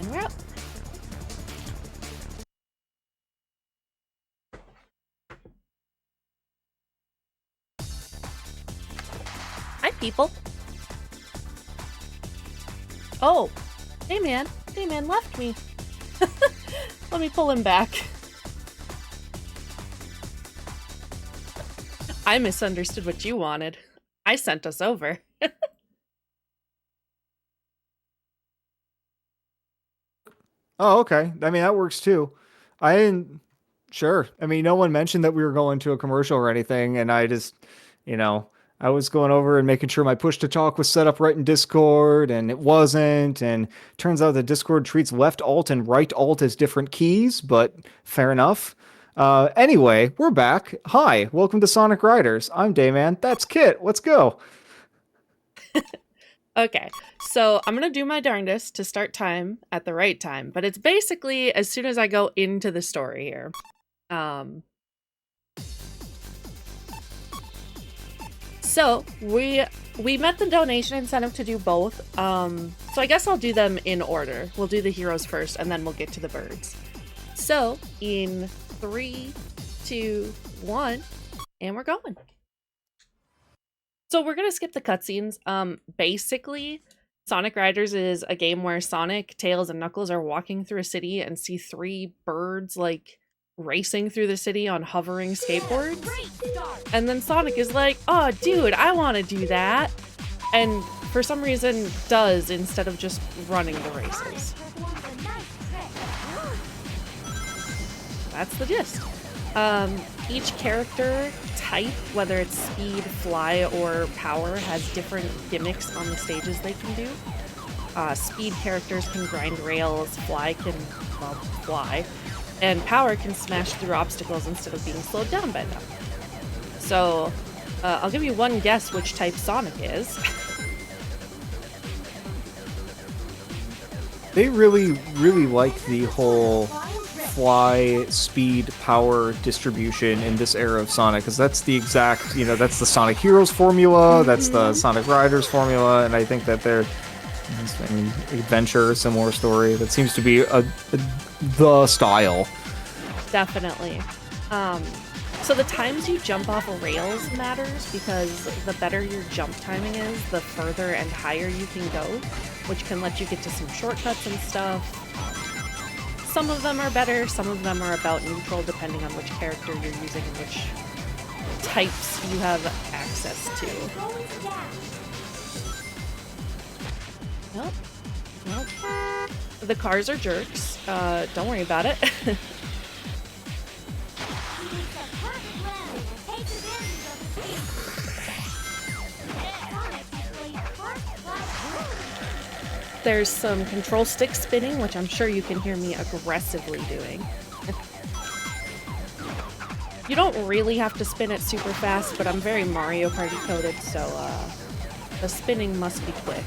And we're out. Hi, people. Oh, Dayman. Dayman left me. Let me pull him back. I misunderstood what you wanted. I sent us over. Oh, okay. I mean, that works too. I didn't. Sure. I mean, no one mentioned that we were going to a commercial or anything, and I just, you know, I was going over and making sure my push to talk was set up right in Discord, and it wasn't. And turns out that Discord treats left alt and right alt as different keys, but fair enough. Anyway, we're back. Hi, welcome to Sonic Riders. I'm Dayman. That's Kit. Let's go. Okay, so I'm gonna do my darndest to start time at the right time, but it's basically as soon as I go into the story here. So we met the donation incentive to do both. So I guess I'll do them in order. We'll do the heroes first, and then we'll get to the birds. So in 3, 2, 1, and we're going. So we're gonna skip the cutscenes. Basically, Sonic Riders is a game where Sonic, Tails, and Knuckles are walking through a city and see 3 birds like racing through the city on hovering skateboards. And then Sonic is like, "Oh, dude, I want to do that," and for some reason does instead of just running the races. That's the gist. Each character type, whether it's speed, fly, or power, has different gimmicks on the stages they can do. Speed characters can grind rails, fly can, well, fly, and power can smash through obstacles instead of being slowed down by them. So, I'll give you one guess which type Sonic is. They really, really like the whole fly, speed, power distribution in this era of Sonic, because that's the exact, that's the Sonic Heroes formula, that's the Sonic Riders formula, and I think that Adventure, similar story, that seems to be the style. Definitely. So the times you jump off of rails matters because the better your jump timing is, the further and higher you can go, which can let you get to some shortcuts and stuff. Some of them are better, some of them are about neutral depending on which character you're using and which types you have access to. Nope. The cars are jerks. Don't worry about it. There's some control stick spinning, which I'm sure you can hear me aggressively doing. You don't really have to spin it super fast, but I'm very Mario Party coded, so the spinning must be quick.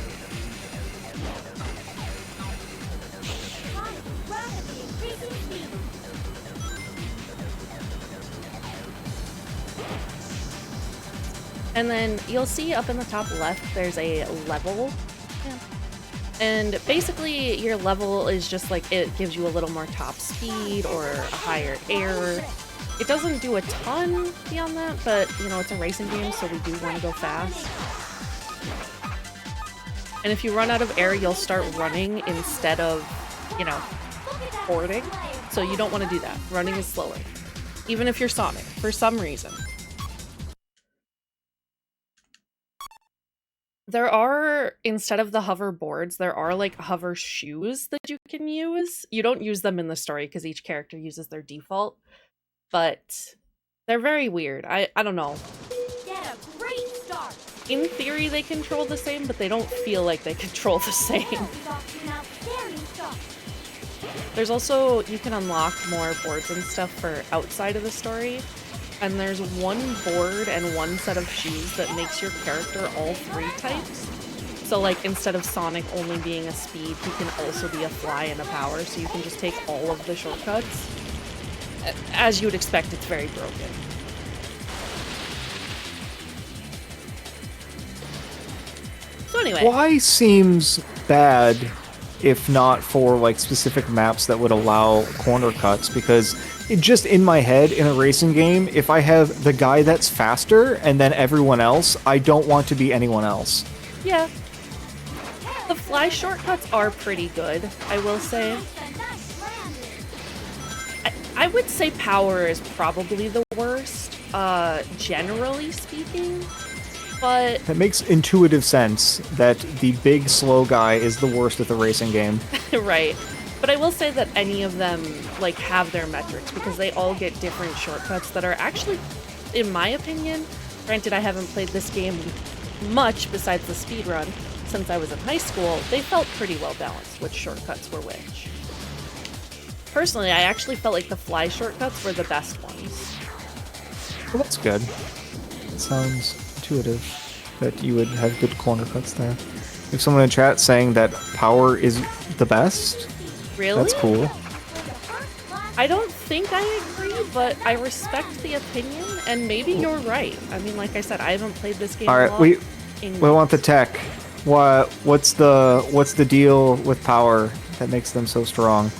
And then you'll see up in the top left, there's a level. And basically your level is just like, it gives you a little more top speed or a higher air. It doesn't do a ton beyond that, but it's a racing game, so we do want to go fast. And if you run out of air, you'll start running instead of, boarding. So you don't want to do that. Running is slower. Even if you're Sonic, for some reason. There are, instead of the hover boards, there are like hover shoes that you can use. You don't use them in the story because each character uses their default, but they're very weird. I don't know. Get a great start. In theory, they control the same, but they don't feel like they control the same. There's also, you can unlock more boards and stuff for outside of the story. And there's one board and one set of shoes that makes your character all 3 types. So like instead of Sonic only being a speed, he can also be a fly and a power, so you can just take all of the shortcuts. As you would expect, it's very broken. So anyway. Fly seems bad if not for like specific maps that would allow corner cuts, because just in my head in a racing game, if I have the guy that's faster and then everyone else, I don't want to be anyone else. Yeah. The fly shortcuts are pretty good, I will say. I would say power is probably the worst, generally speaking, but... That makes intuitive sense that the big, slow guy is the worst at the racing game. Right. But I will say that any of them, like, have their metrics, because they all get different shortcuts that are actually, in my opinion, granted I haven't played this game much besides the speedrun since I was in high school, they felt pretty well balanced which shortcuts were which. Personally, I actually felt like the fly shortcuts were the best ones. Well, that's good. It sounds intuitive that you would have good corner cuts there. If someone in chat saying that power is the best, Really? that's cool. I don't think I agree, but I respect the opinion, and maybe you're right. I mean, like I said, I haven't played this game. All right, we want the tech. What's the deal with power that makes them so strong?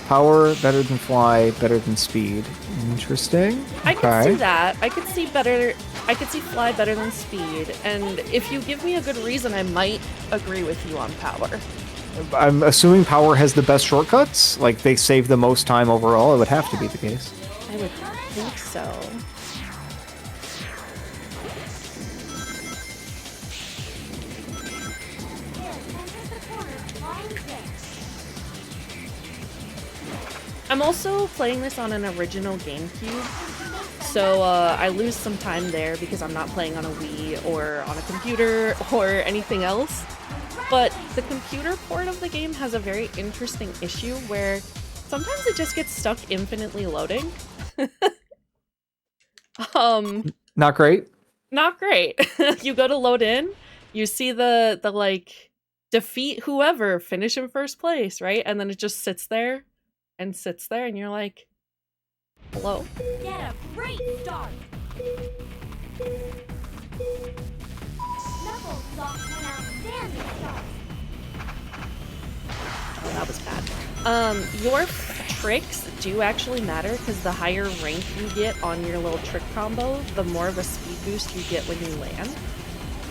Power better than fly, better than speed. Interesting. I could see that. I could see fly better than speed, and if you give me a good reason, I might agree with you on power. I'm assuming power has the best shortcuts. Like they save the most time overall. It would have to be the case. I would think so. I'm also playing this on an original GameCube, so I lose some time there because I'm not playing on a Wii or on a computer or anything else. But the computer port of the game has a very interesting issue where sometimes it just gets stuck infinitely loading. Not great. Not great. You go to load in, you see the like defeat whoever, finish in first place, right? And then it just sits there, and you're like, hello? Get a great start. Knuckles off an outstanding start. Oh, that was bad. Your tricks do actually matter because the higher rank you get on your little trick combo, the more of a speed boost you get when you land.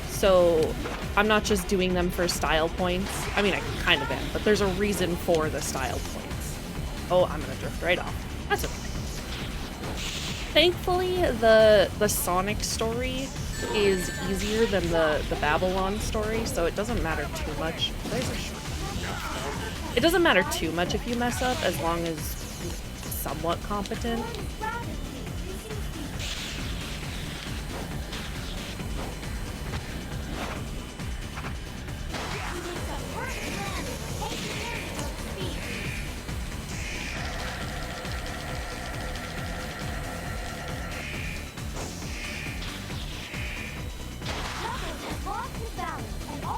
So I'm not just doing them for style points. I mean, I kind of am, but there's a reason for the style points. Oh, I'm gonna drift right off. That's okay. Thankfully, the Sonic story is easier than the Babylon story, so it doesn't matter too much. It doesn't matter too much if you mess up, as long as you're somewhat competent.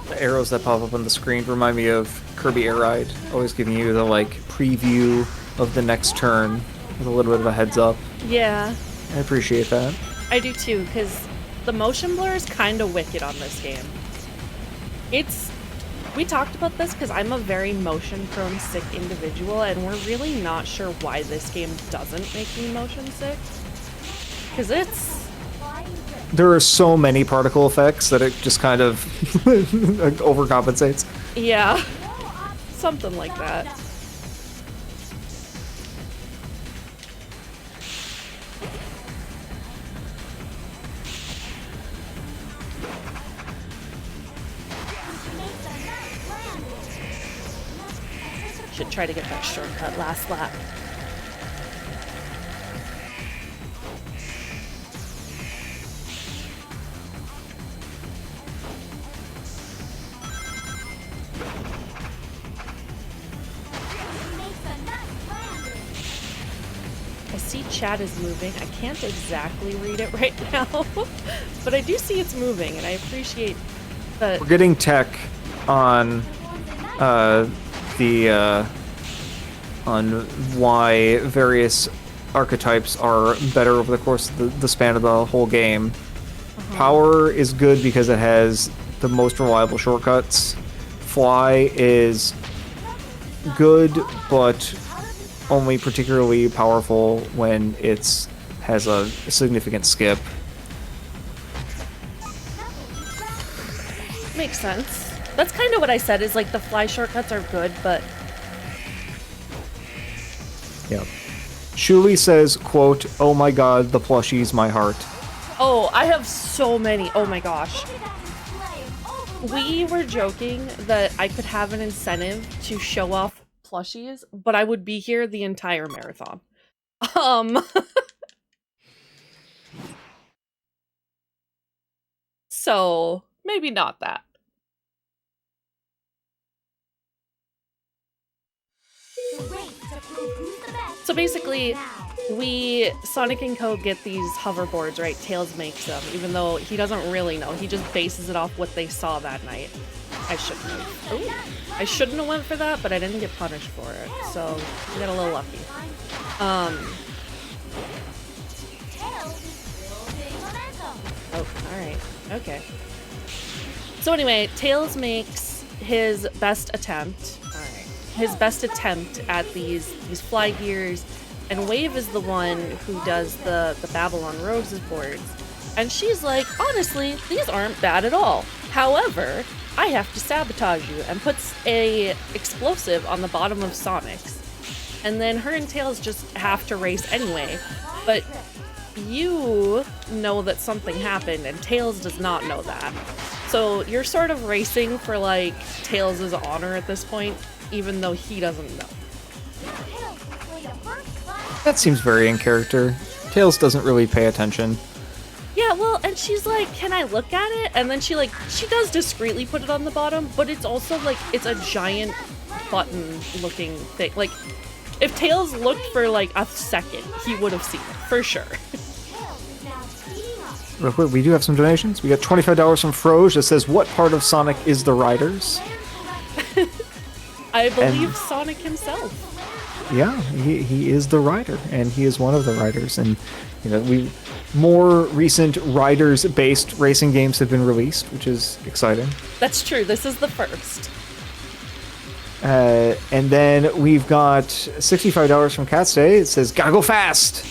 The arrows that pop up on the screen remind me of Kirby Air Ride, always giving you the like preview of the next turn with a little bit of a heads up. Yeah. I appreciate that. I do too, because the motion blur is kind of wicked on this game. We talked about this because I'm a very motion-prone sick individual, and we're really not sure why this game doesn't make me motion sick. Because there are so many particle effects that it just kind of overcompensates. Yeah, something like that. Should try to get that shortcut last lap. I see chat is moving. I can't exactly read it right now, but I do see it's moving, and I appreciate that. We're getting tech on on why various archetypes are better over the course of the span of the whole game. Power is good because it has the most reliable shortcuts. Fly is good, but only particularly powerful when has a significant skip. Makes sense. That's kind of what I said, is like the fly shortcuts are good, but Yeah. Shuli says, quote, "Oh my god, the plushies, my heart." oh, I have so many. Oh my gosh. We were joking that I could have an incentive to show off plushies, but I would be here the entire marathon. Um, so maybe not that. So basically, Sonic and Co get these hoverboards, right? Tails makes them, even though he doesn't really know. He just bases it off what they saw that night. I shouldn't have. Ooh. I shouldn't have went for that, but I didn't get punished for it, so we got a little lucky. Oh, alright. Okay. So anyway, Tails makes his best attempt. Alright. His best attempt at these fly gears, and Wave is the one who does the Babylon Roses boards. And she's like, honestly, these aren't bad at all. However, I have to sabotage you, and puts a explosive on the bottom of Sonic's. And then her and Tails just have to race anyway. But you know that something happened, and Tails does not know that. So you're sort of racing for, like, Tails' honor at this point, even though he doesn't know. That seems very in character. Tails doesn't really pay attention. Yeah, well, and she's like, can I look at it? And then she does discreetly put it on the bottom, but it's also like, it's a giant button looking thing. Like, if Tails looked for like a second, he would have seen it, for sure. Real quick, we do have some donations. We got $25 from Froge that says, "What part of Sonic is the Riders?" I believe Sonic himself. Yeah, he is the rider, and he is one of the riders. And more recent riders-based racing games have been released, which is exciting. That's true. This is the first. And then we've got $65 from Cat's Day. It says, "Gotta go fast."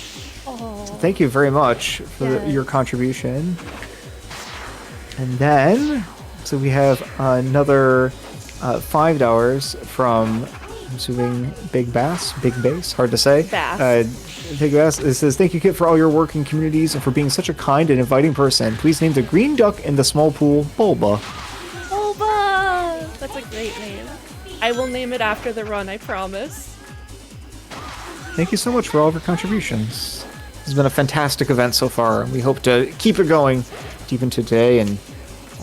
Oh. So thank you very much for your contribution. And then, so we have another $5 from, I'm assuming, Big Bass, hard to say. Bass. Big Bass. It says, "Thank you, Kit, for all your work in communities and for being such a kind and inviting person. Please name the green duck in the small pool Bulba." Bulba! That's a great name. I will name it after the run, I promise. Thank you so much for all of your contributions. This has been a fantastic event so far. We hope to keep it going deep into today and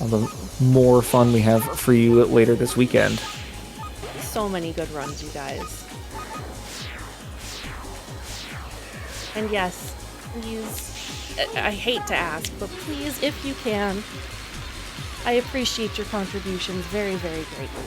all the more fun we have for you later this weekend. So many good runs, you guys. And yes, please, I hate to ask, but please, if you can, I appreciate your contributions very, very greatly.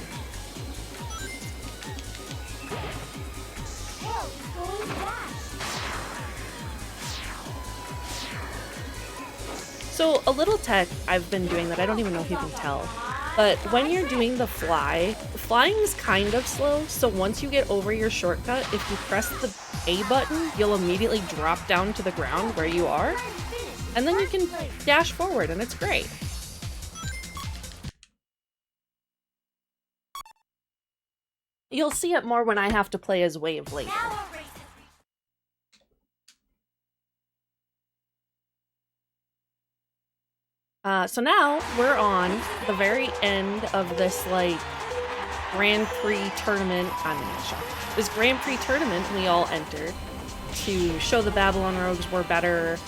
So a little tech I've been doing that I don't even know if you can tell, but when you're doing the flying is kind of slow, so once you get over your shortcut, if you press the A button, you'll immediately drop down to the ground where you are, and then you can dash forward, and it's great. You'll see it more when I have to play as Wave later. So now we're on the very end of this, like, Grand Prix tournament. This Grand Prix tournament we all entered to show the Babylon Rogues were better,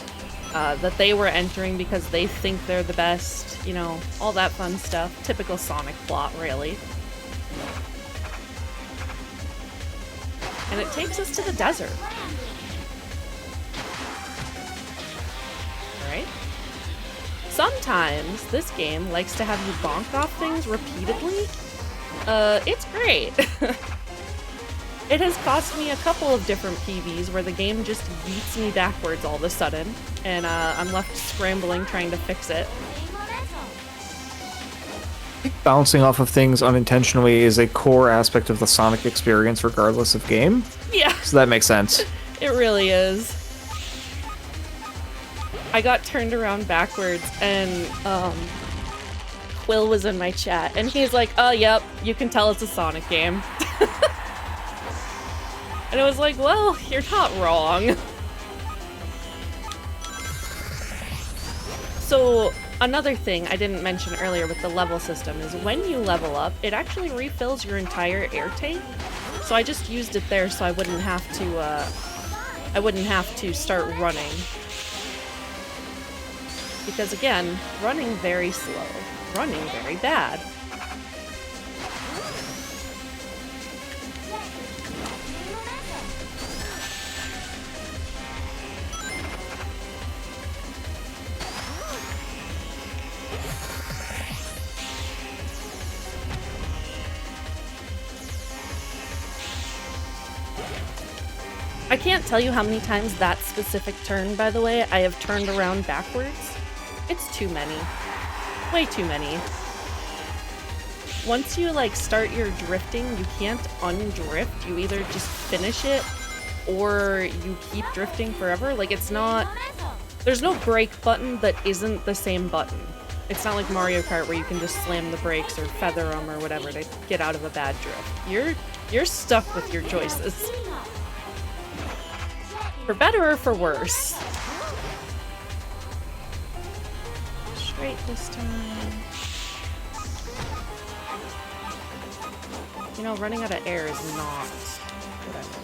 that they were entering because they think they're the best, you know, all that fun stuff. Typical Sonic plot, really. And it takes us to the desert. Alright? Sometimes this game likes to have you bonk off things repeatedly. It's great. It has cost me a couple of different PBs where the game just yeets me backwards all of a sudden, and I'm left scrambling trying to fix it. Bouncing off of things unintentionally is a core aspect of the Sonic experience, regardless of game. Yeah, So that makes sense. it really is. I got turned around backwards and Quill was in my chat and he's like, oh, yep, you can tell it's a Sonic game. And I was like, well, you're not wrong. So another thing I didn't mention earlier with the level system is when you level up, it actually refills your entire air tank. So I just used it there so I wouldn't have to start running. Because again, running very slow, running very bad. I can't tell you how many times that specific turn, by the way, I have turned around backwards. It's too many. Way too many. Once you, like, start your drifting, you can't undrift. You either just finish it, or you keep drifting forever. Like, it's not... There's no brake button that isn't the same button. It's not like Mario Kart where you can just slam the brakes or feather them or whatever to get out of a bad drift. You're stuck with your choices. For better or for worse. Straight this time. You know, running out of air is not whatever.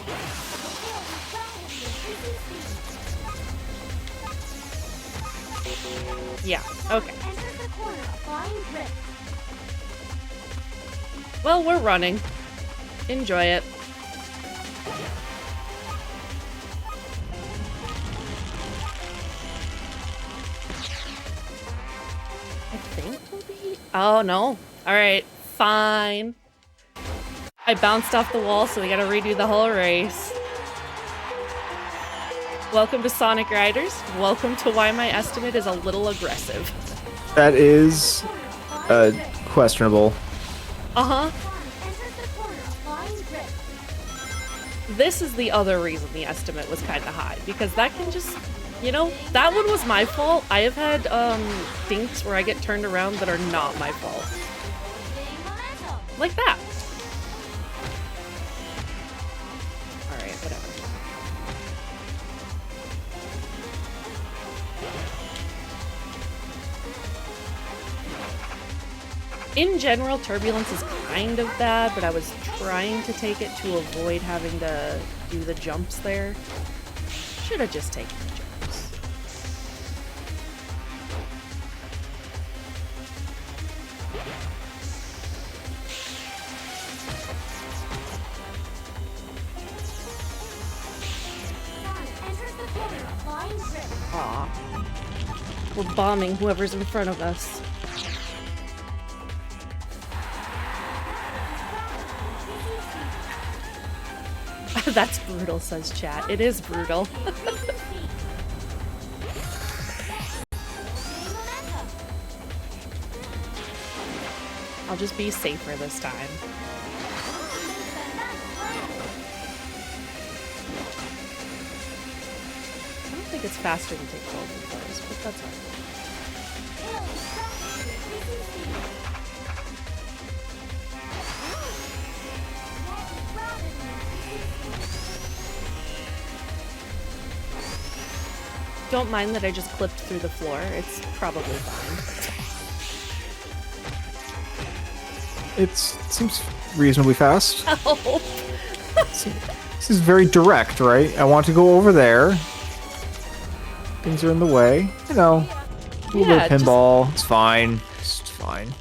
Yeah, okay. Well, we're running. Enjoy it. Oh, no. Alright, fine. I bounced off the wall, so we gotta redo the whole race. Welcome to Sonic Riders. Welcome to why my estimate is a little aggressive. That is questionable. Uh-huh. This is the other reason the estimate was kind of high, because that can just... You know, that one was my fault. I have had dinks where I get turned around that are not my fault. Like that. Alright, whatever. In general, turbulence is kind of bad, but I was trying to take it to avoid having to do the jumps there. Should have just taken the jumps. Aw. We're bombing whoever's in front of us. That's brutal, says chat. It is brutal. I'll just be safer this time. I don't think it's faster to take golden cars, but that's alright. Don't mind that I just clipped through the floor. It's probably fine. It seems reasonably fast. Help! This is very direct, right? I want to go over there. Things are in the way. You know, a little bit of pinball. It's fine. It's fine.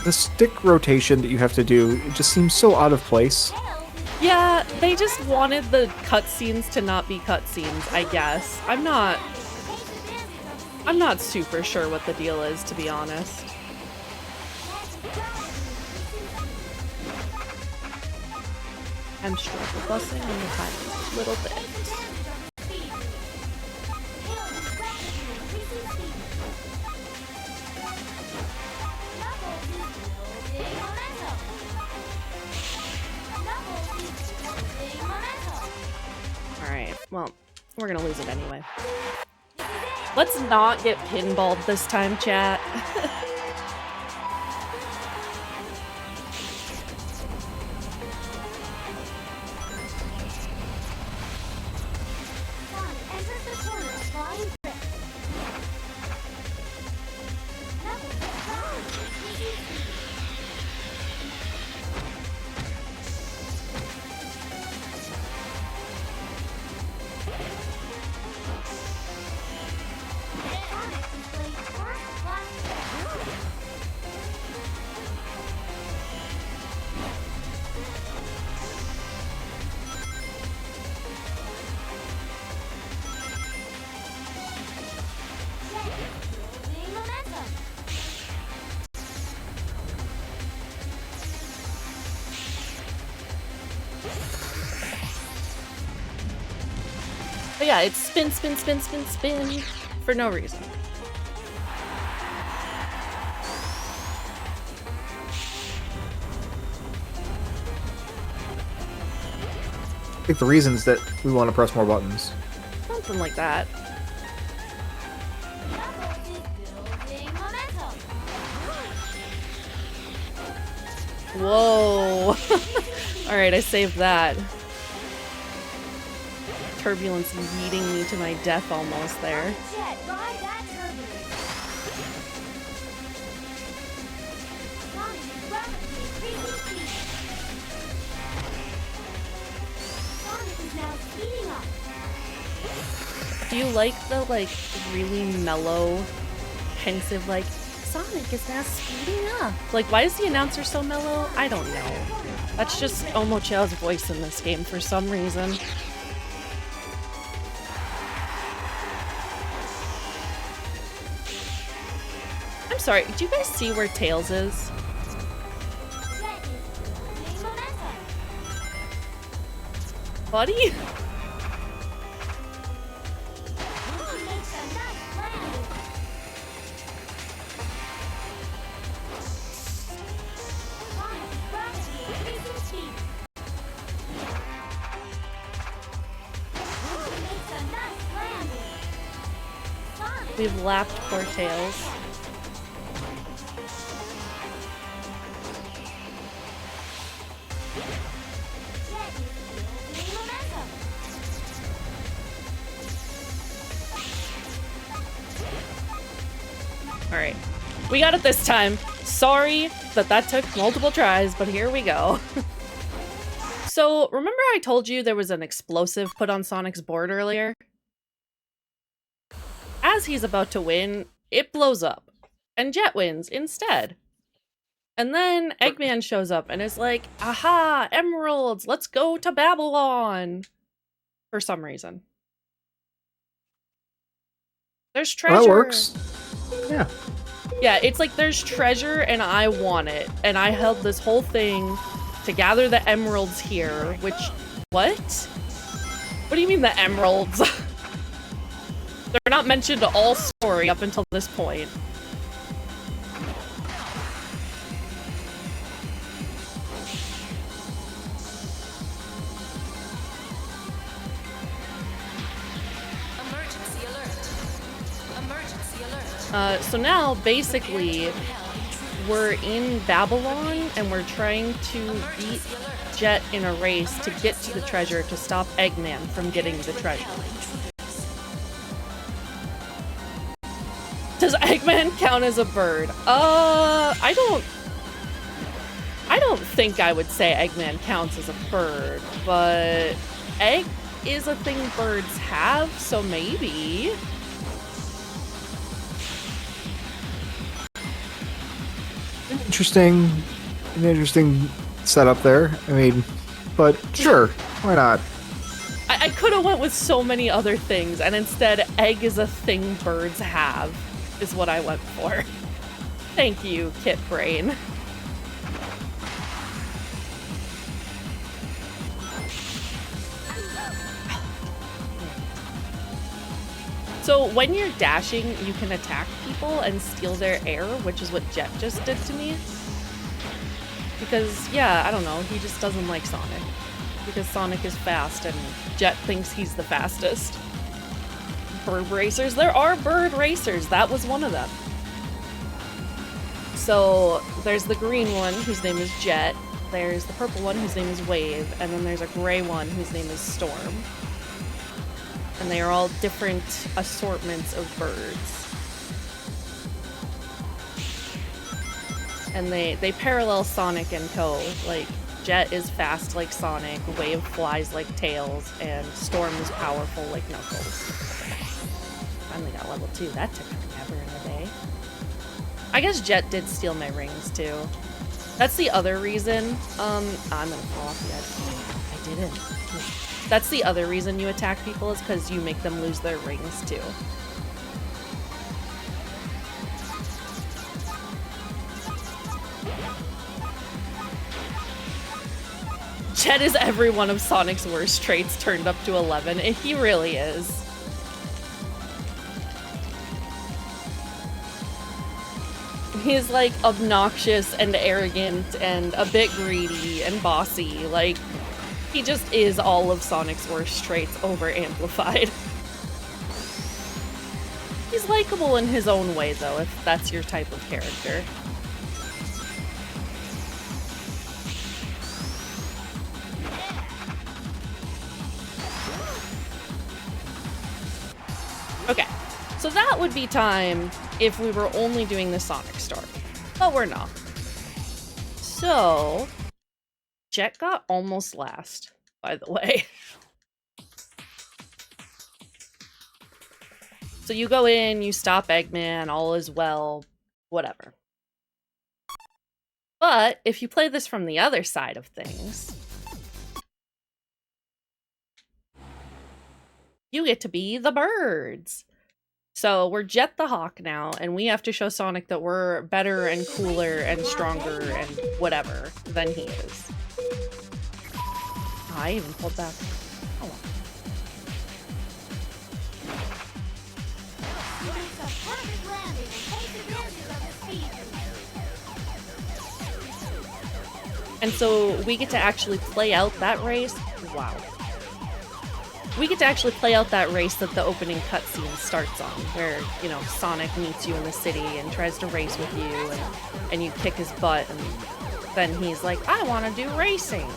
The stick rotation that you have to do, it just seems so out of place. Yeah, they just wanted the cutscenes to not be cutscenes, I guess. I'm not super sure what the deal is, to be honest. I'm struggle busing on the timing a little bit. Alright, well, we're gonna lose it anyway. Let's not get pinballed this time, chat. But yeah, it's spin, spin, spin, spin, spin for no reason. I think the reason is that we want to press more buttons. Something like that. Whoa. Alright, I saved that. Turbulence yeeting me to my death almost there. Do you like the, like, really mellow, pensive, like, Sonic is now speeding up? Like, why is the announcer so mellow? I don't know. That's just Omochao's voice in this game for some reason. I'm sorry, do you guys see where Tails is? Buddy? We've lapped poor Tails. Alright. We got it this time. Sorry that took multiple tries, but here we go. So, remember I told you there was an explosive put on Sonic's board earlier? As he's about to win, it blows up, and Jet wins instead. And then Eggman shows up and is like, aha, emeralds, let's go to Babylon! For some reason. There's treasure! Well, that works. Yeah. Yeah, it's like there's treasure and I want it. And I held this whole thing to gather the emeralds here, which... What? What do you mean the emeralds? They're not mentioned all story up until this point. Emergency alert. Emergency alert. So now, basically, we're in Babylon and we're trying to beat Jet in a race to get to the treasure to stop Eggman from getting the treasure. Does Eggman count as a bird? I don't think I would say Eggman counts as a bird, but egg is a thing birds have, so maybe. An interesting setup there. I mean, but sure, why not? I could have went with so many other things, and instead, egg is a thing birds have, is what I went for. Thank you, Kit Brain. So when you're dashing, you can attack people and steal their air, which is what Jet just did to me. Because, yeah, I don't know, he just doesn't like Sonic. Because Sonic is fast and Jet thinks he's the fastest. Bird racers? There are bird racers. That was one of them. So there's the green one whose name is Jet. There's the purple one whose name is Wave. And then there's a gray one whose name is Storm. And they are all different assortments of birds. And they parallel Sonic and Co. Like, Jet is fast like Sonic, Wave flies like Tails, and Storm is powerful like Knuckles. Finally got level 2. That took forever in a day. I guess Jet did steal my rings too. That's the other reason. I'm gonna fall off the edge. I didn't. That's the other reason you attack people, is because you make them lose their rings too. Jet is every one of Sonic's worst traits turned up to 11. He really is. He's like obnoxious and arrogant and a bit greedy and bossy. Like, he just is all of Sonic's worst traits over amplified. He's likable in his own way though, if that's your type of character. Okay, so that would be time if we were only doing the Sonic story, but we're not. So, Jet got almost last, by the way. So you go in, you stop Eggman, all is well, whatever. But if you play this from the other side of things, you get to be the birds. So we're Jet the Hawk now, and we have to show Sonic that we're better and cooler and stronger and whatever than he is. Oh, I even pulled back. Oh, well. And so we get to actually play out that race. Wow. We get to actually play out that race that the opening cutscene starts on, where, you know, Sonic meets you in the city and tries to race with you, and you kick his butt, and then he's like, I want to do racing.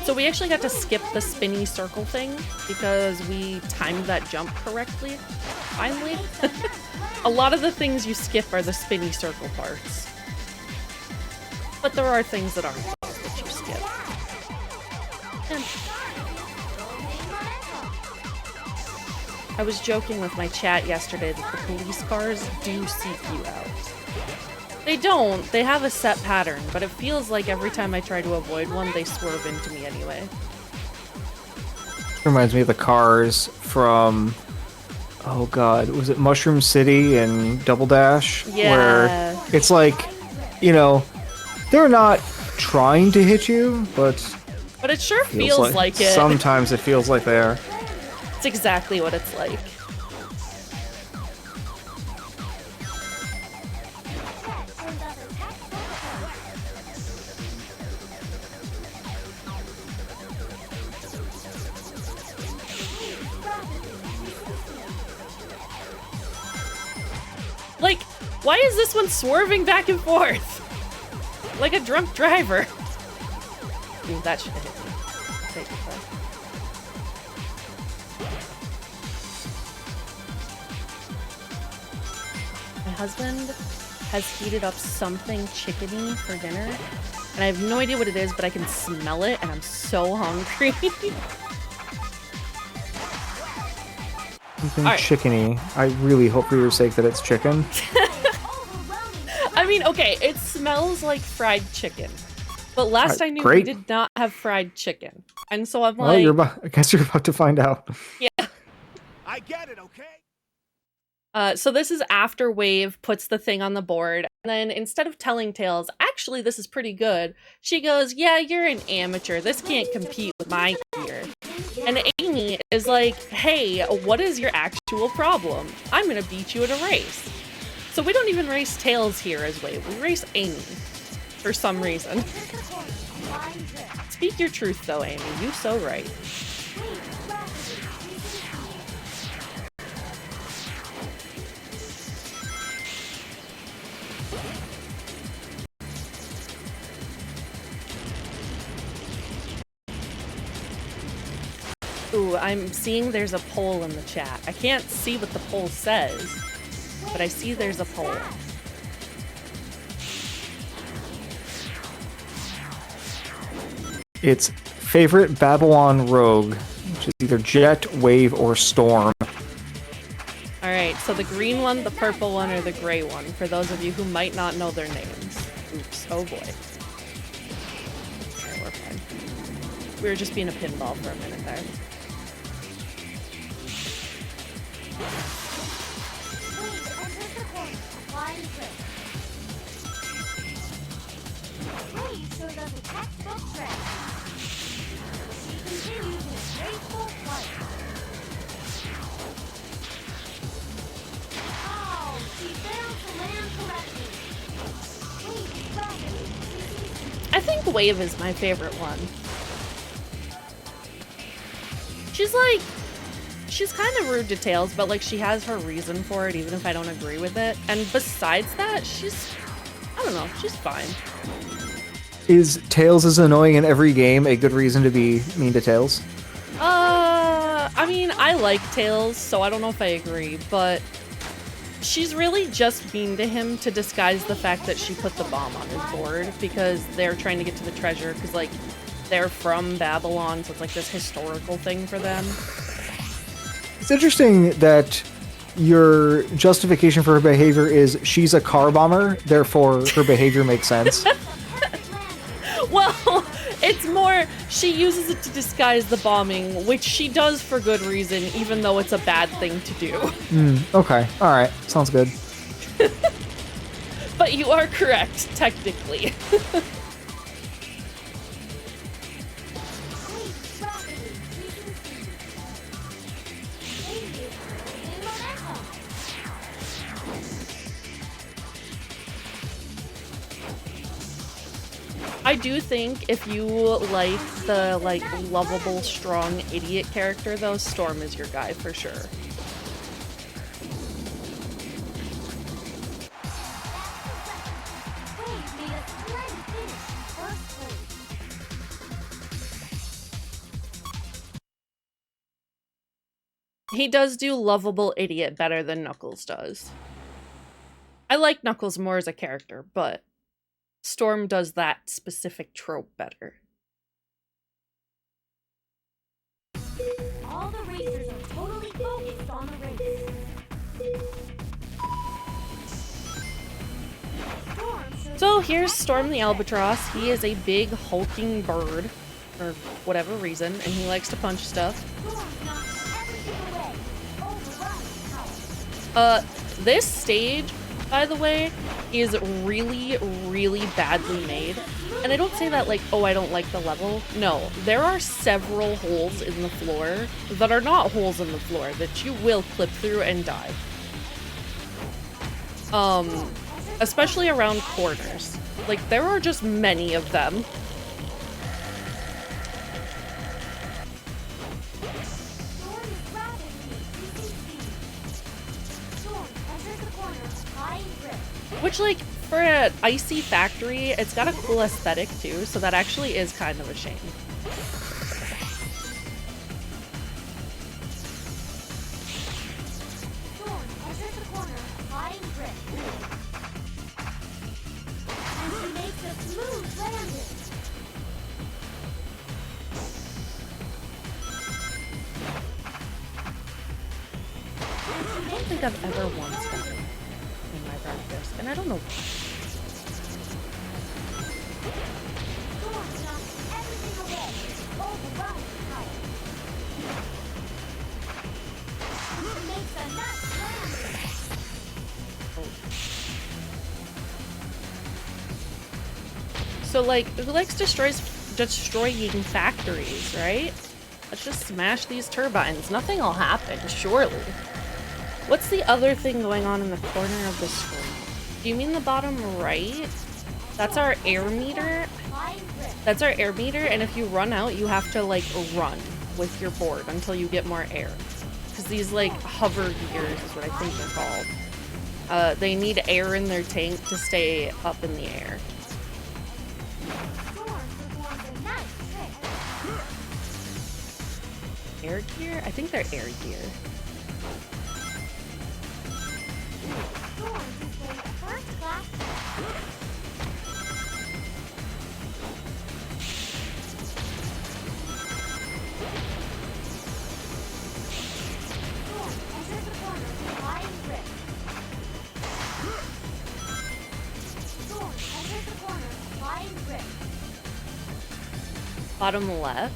So we actually got to skip the spinny circle thing because we timed that jump correctly, finally. A lot of the things you skip are the spinny circle parts. But there are things that aren't that you skip. And I was joking with my chat yesterday that the police cars do seek you out. They don't. They have a set pattern, but it feels like every time I try to avoid one, they swerve into me anyway. Reminds me of the cars from, oh god, was it Mushroom City and Double Dash? Yeah. Where it's like, you know, they're not trying to hit you, but it sure feels like it. Sometimes it feels like they are. It's exactly what it's like. Like, why is this one swerving back and forth? Like a drunk driver. Dude, that should have hit me. Take it back. My husband has heated up something chickeny for dinner, and I have no idea what it is, but I can smell it, and I'm so hungry. Something chickeny. I really hope for your sake that it's chicken. I mean, okay, it smells like fried chicken. But last I knew, we great. did not have fried chicken. And so I'm Well, like... I guess you're about to find out. Yeah. I get it, okay? So this is after Wave puts the thing on the board, and then instead of telling Tails, actually this is pretty good, she goes, yeah, you're an amateur, this can't compete with my gear. And Amy is like, hey, what is your actual problem? I'm gonna beat you in a race. So we don't even race Tails here as Wave, we race Amy. For some reason. Speak your truth though, Amy, you so right. Ooh, I'm seeing there's a poll in the chat. I can't see what the poll says, but I see there's a poll. It's favorite Babylon rogue, which is either Jet, Wave, or Storm. Alright, so the green one, the purple one, or the gray one, for those of you who might not know their names. Oops, oh boy. Okay, we're fine. We were just being a pinball for a minute there. I think Wave is my favorite one. She's kind of rude to Tails, but like she has her reason for it, even if I don't agree with it. And besides that, I don't know, she's fine. Is Tails is annoying in every game a good reason to be mean to Tails? I mean, I like Tails, so I don't know if I agree, but she's really just mean to him to disguise the fact that she put the bomb on his board because they're trying to get to the treasure because, like, they're from Babylon, so it's like this historical thing for them. It's interesting that your justification for her behavior is she's a car bomber, therefore her behavior makes sense. Well, it's more she uses it to disguise the bombing, which she does for good reason, even though it's a bad thing to do. Okay, alright, sounds good. But you are correct, technically. I do think if you like the lovable, strong idiot character though, Storm is your guy for sure. He does do lovable idiot better than Knuckles does. I like Knuckles more as a character, but Storm does that specific trope better. All the racers are totally focused on the race. So here's Storm the Albatross. He is a big hulking bird, for whatever reason, and he likes to punch stuff. This stage, by the way, is really, really badly made. And I don't say that like, oh, I don't like the level. No, there are several holes in the floor that are not holes in the floor that you will clip through and die. Especially around corners. Like, there are just many of them. Which, like, for an icy factory, it's got a cool aesthetic, too, so that actually is kind of a shame. I don't think I've ever won something in my practice, and I don't know why. So, like, who likes destroying factories, right? Let's just smash these turbines. Nothing will happen, surely. What's the other thing going on in the corner of the screen? Do you mean the bottom right? That's our air meter? That's our air meter, and if you run out, you have to, like, run with your board until you get more air. Because these, like, hover gears is what I think they're called. They need air in their tank to stay up in the air. Air gear? I think they're air gear. Bottom left.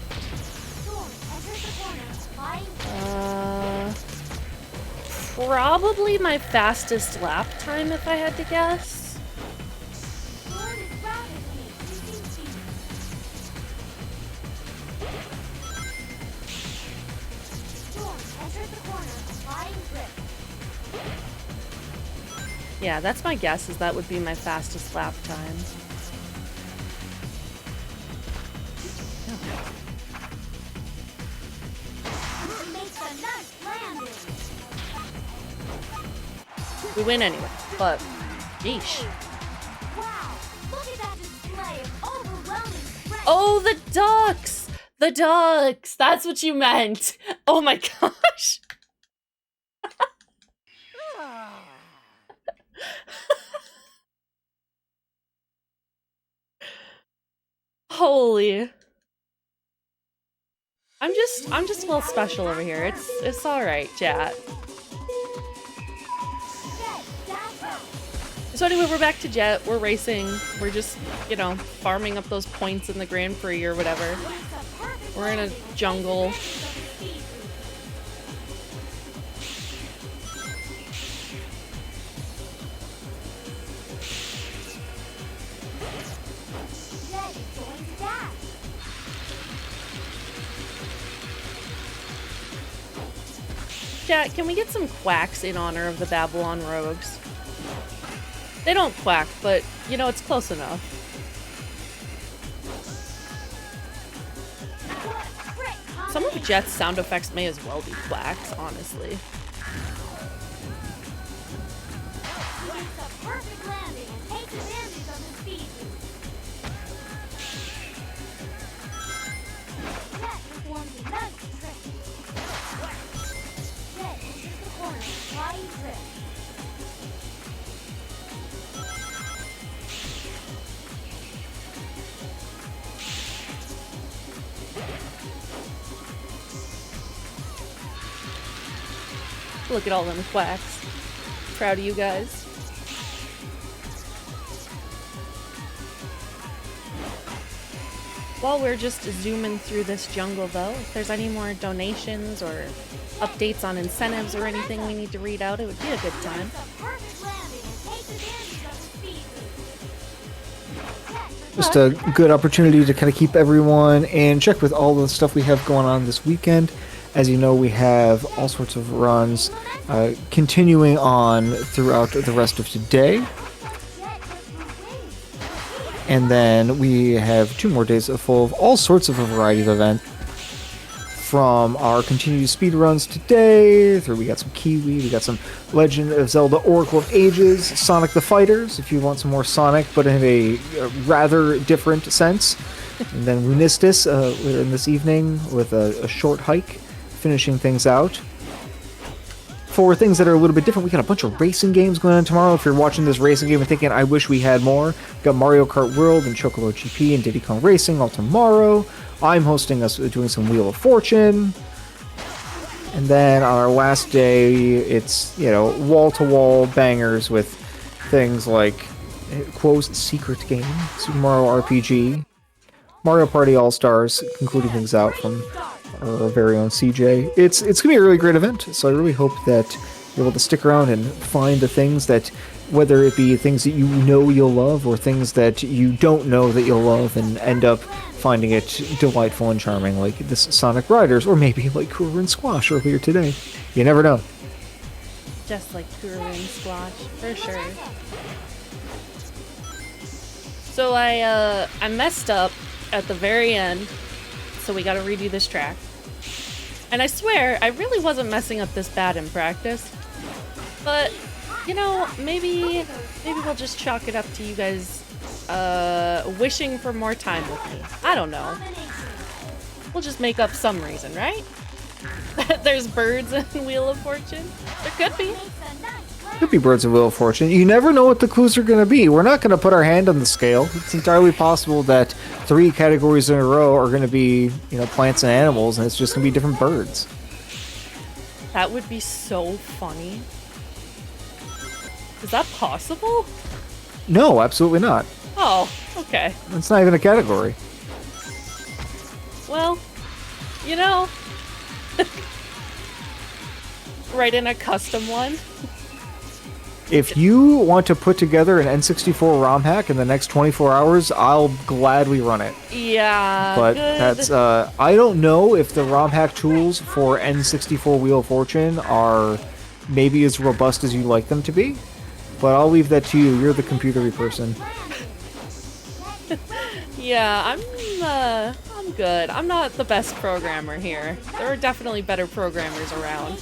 Probably my fastest lap time if I had to guess. Yeah, that's my guess, is that would be my fastest lap time. We win anyway, but yeesh. Wow, look at that display of overwhelming strength. Oh, the ducks! The ducks! That's what you meant! Oh my gosh! Holy. I'm just a little special over here. It's alright, chat. So anyway, we're back to Jet. We're racing. We're just, you know, farming up those points in the Grand Prix or whatever. We're in a jungle. Chat, can we get some quacks in honor of the Babylon Rogues? They don't quack, but, you know, it's close enough. Some of Jet's sound effects may as well be quacks, honestly. Look at all them quacks. Proud of you guys. While we're just zooming through this jungle though, if there's any more donations or updates on incentives or anything we need to read out, it would be a good time. Just a good opportunity to kind of keep everyone in check with all the stuff we have going on this weekend. As you know, we have all sorts of runs continuing on throughout the rest of today. And then we have 2 more days full of all sorts of a variety of events. From our continued speed runs today, through we got some Kiwi, we got some Legend of Zelda Oracle of Ages, Sonic the Fighters, if you want some more Sonic, but in a rather different sense. And then Runistis later in this evening with a short hike, finishing things out. For things that are a little bit different, we got a bunch of racing games going on tomorrow. If you're watching this racing game and thinking, I wish we had more, we got Mario Kart World and Chocobo GP and Diddy Kong Racing all tomorrow. I'm hosting us doing some Wheel of Fortune. And then on our last day, it's, you know, wall-to-wall bangers with things like Quo's Secret Game, Super Mario RPG, Mario Party All-Stars, concluding things out from our very own CJ. It's gonna be a really great event, so I really hope that be able to stick around and find the things that, whether it be things that you know you'll love or things that you don't know that you'll love, and end up finding it delightful and charming, like this Sonic Riders, or maybe like Kura and Squash earlier today. You never know. Just like Kura and Squash, for sure. So I messed up at the very end, so we gotta redo this track. And I swear, I really wasn't messing up this bad in practice. But, you know, maybe we'll just chalk it up to you guys wishing for more time with me. I don't know. We'll just make up some reason, right? There's birds in Wheel of Fortune. There could be. Could be Birds of Wheel of Fortune. You never know what the clues are going to be. We're not going to put our hand on the scale. It's entirely possible that 3 categories in a row are going to be, you know, plants and animals, and it's just going to be different birds. That would be so funny. Is that possible? No, absolutely not. Oh, okay. It's not even a category. Well, you know, write in a custom one. If you want to put together an N64 ROM hack in the next 24 hours, I'll gladly run it. Yeah, But good. that's, I don't know if the ROM hack tools for N64 Wheel of Fortune are maybe as robust as you like them to be, but I'll leave that to you. You're the computery person. Yeah, I'm good. I'm not the best programmer here. There are definitely better programmers around.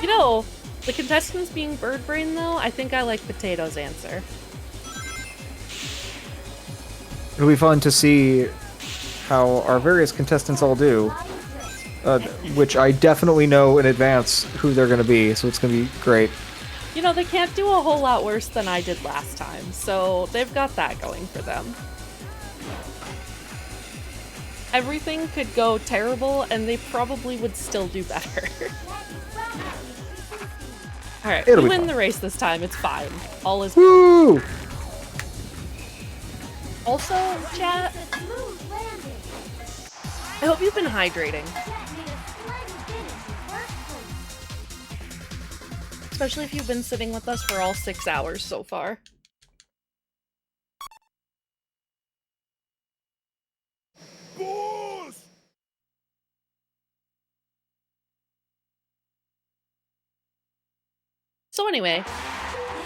You know, the contestants being bird brain though, I think I like Potato's answer. It'll be fun to see how our various contestants all do, which I definitely know in advance who they're going to be, so it's going to be great. You know, they can't do a whole lot worse than I did last time, so they've got that going for them. Everything could go terrible, and they probably would still do better. Alright, we win the race this time, it's fine. All is good. Woo! Also, chat, I hope you've been hydrating. Especially if you've been sitting with us for all 6 hours so far. Boss! So anyway,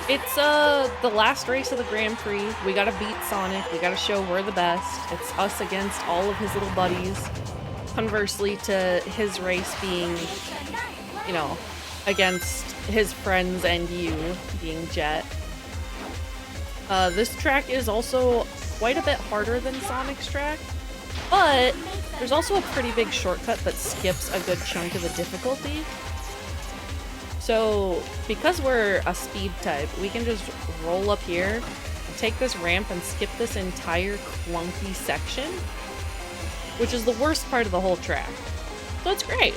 it's the last race of the Grand Prix. We gotta beat Sonic, we gotta show we're the best. It's us against all of his little buddies. Conversely to his race being, you know, against his friends and you, being Jet. This track is also quite a bit harder than Sonic's track, but there's also a pretty big shortcut that skips a good chunk of the difficulty. So, because we're a speed type, we can just roll up here, take this ramp, and skip this entire clunky section, which is the worst part of the whole track. So it's great.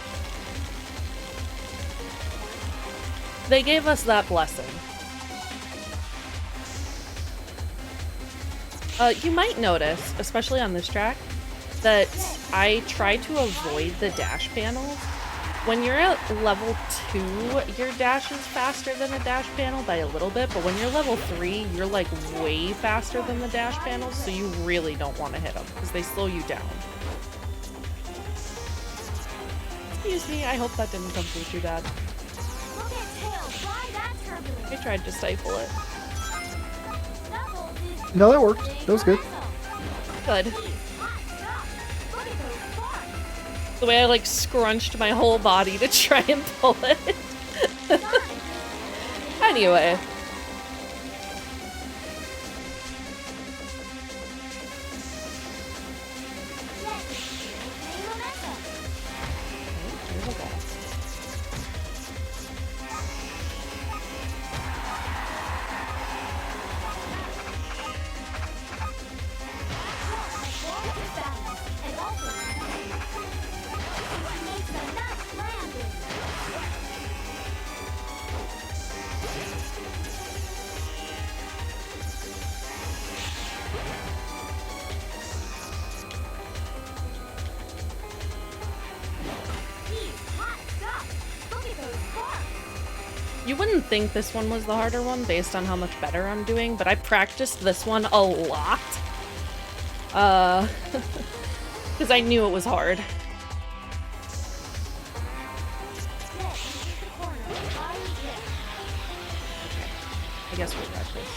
They gave us that blessing. You might notice, especially on this track, that I try to avoid the dash panels. When you're at level 2, your dash is faster than a dash panel by a little bit, but when you're level 3, you're like way faster than the dash panels, so you really don't want to hit them, because they slow you down. Excuse me, I hope that didn't come through too bad. I tried to stifle it. No, that worked. That was good. Good. The way I like scrunched my whole body to try and pull it. Anyway. You wouldn't think this one was the harder one based on how much better I'm doing, but I practiced this one a lot. Because I knew it was hard. I guess we'll got this.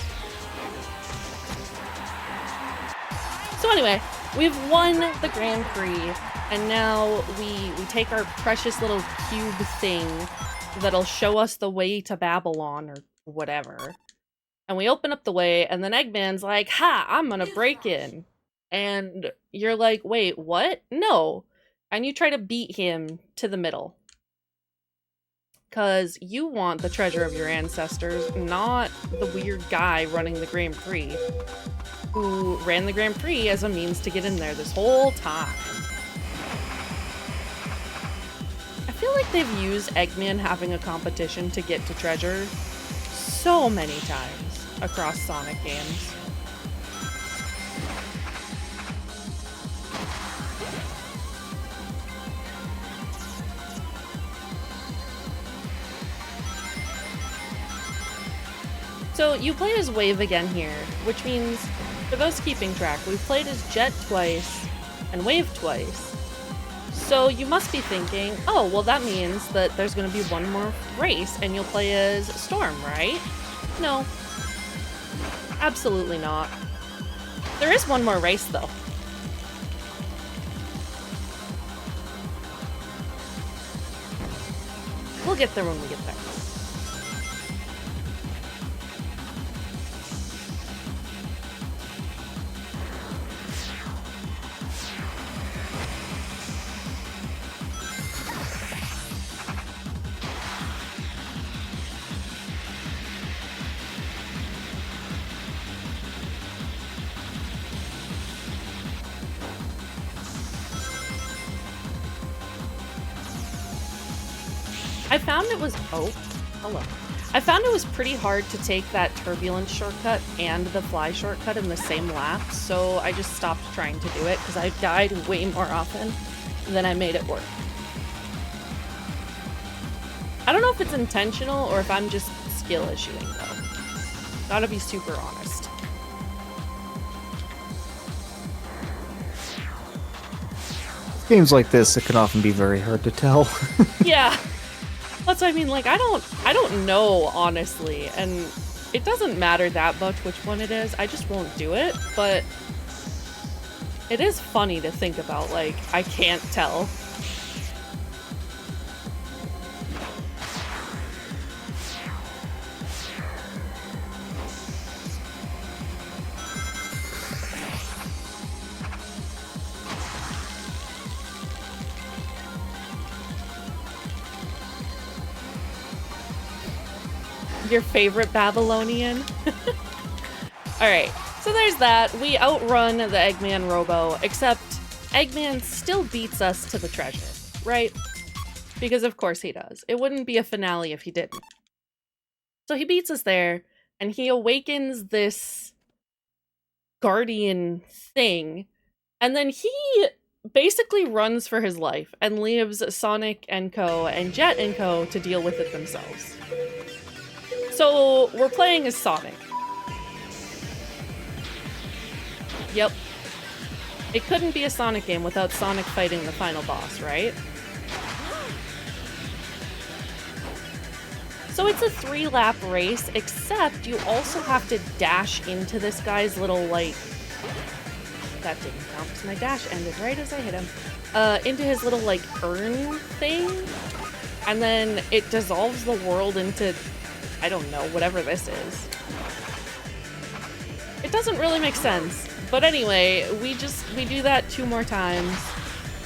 So anyway, we've won the Grand Prix, and now we take our precious little cube thing that'll show us the way to Babylon or whatever. And we open up the way, and then Eggman's like, ha, I'm gonna break in. And you're like, wait, what? No. And you try to beat him to the middle. Because you want the treasure of your ancestors, not the weird guy running the Grand Prix, who ran the Grand Prix as a means to get in there this whole time. I feel like they've used Eggman having a competition to get to treasure so many times across Sonic games. So you played as Wave again here, which means, for those keeping track, we've played as Jet twice and Wave twice. So you must be thinking, oh, well that means that there's going to be one more race and you'll play as Storm, right? No. Absolutely not. There is one more race, though. We'll get there when we get there. I found it was, oh, hello. I found it was pretty hard to take that turbulence shortcut and the fly shortcut in the same lap, so I just stopped trying to do it because I died way more often than I made it work. I don't know if it's intentional or if I'm just skill issuing though. Gotta be super honest. Games like this, it can often be very hard to tell. Yeah. That's what I mean, like, I don't know, honestly, and it doesn't matter that much which one it is, I just won't do it, but it is funny to think about, like, I can't tell. Your favorite Babylonian? Alright, so there's that. We outrun the Eggman Robo, except Eggman still beats us to the treasure, right? Because of course he does. It wouldn't be a finale if he didn't. So he beats us there, and he awakens this guardian thing, and then he basically runs for his life and leaves Sonic and Co. and Jet and Co. to deal with it themselves. So, we're playing as Sonic. Yep. It couldn't be a Sonic game without Sonic fighting the final boss, right? So it's a 3-lap race, except you also have to dash into this guy's little, like... That didn't count, because my dash ended right as I hit him. Into his little, like, urn thing. And then it dissolves the world into... I don't know, whatever this is. It doesn't really make sense. But anyway, we do that 2 more times.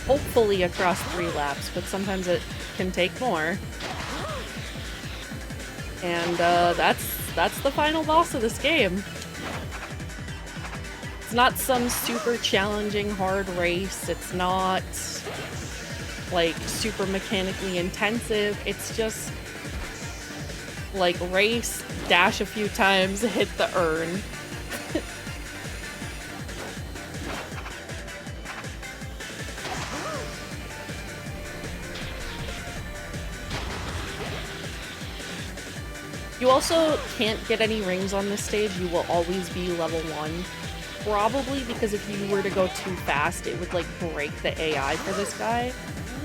Hopefully across 3 laps, but sometimes it can take more. And that's the final boss of this game. It's not some super challenging hard race. It's not like super mechanically intensive. It's just like race, dash a few times, hit the urn. You also can't get any rings on this stage. You will always be level 1. Probably because if you were to go too fast, it would like break the AI for this guy.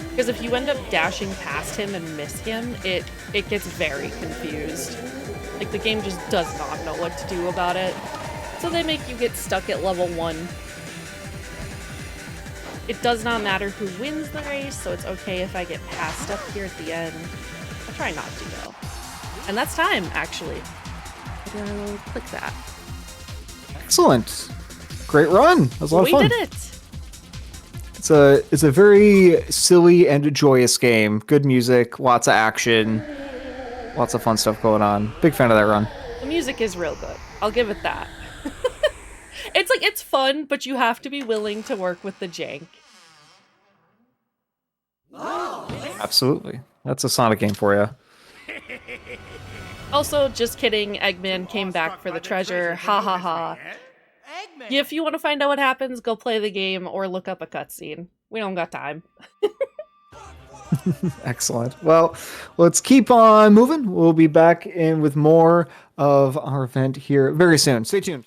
Because if you end up dashing past him and miss him, it gets very confused. Like the game just does not know what to do about it. So they make you get stuck at level 1. It does not matter who wins the race, so it's okay if I get passed up here at the end. I'll try not to though. And that's time, actually. I'll click that. Excellent. Great run. That was a lot of fun. We did it. It's a very silly and joyous game. Good music, lots of action, lots of fun stuff going on. Big fan of that run. The music is real good. I'll give it that. It's like, it's fun, but you have to be willing to work with the jank. Absolutely. That's a Sonic game for you. Also, just kidding, Eggman came back for the treasure. Ha ha ha. Eggman. If you want to find out what happens, go play the game or look up a cutscene. We don't got time. Excellent. Well, let's keep on moving. We'll be back in with more of our event here very soon. Stay tuned.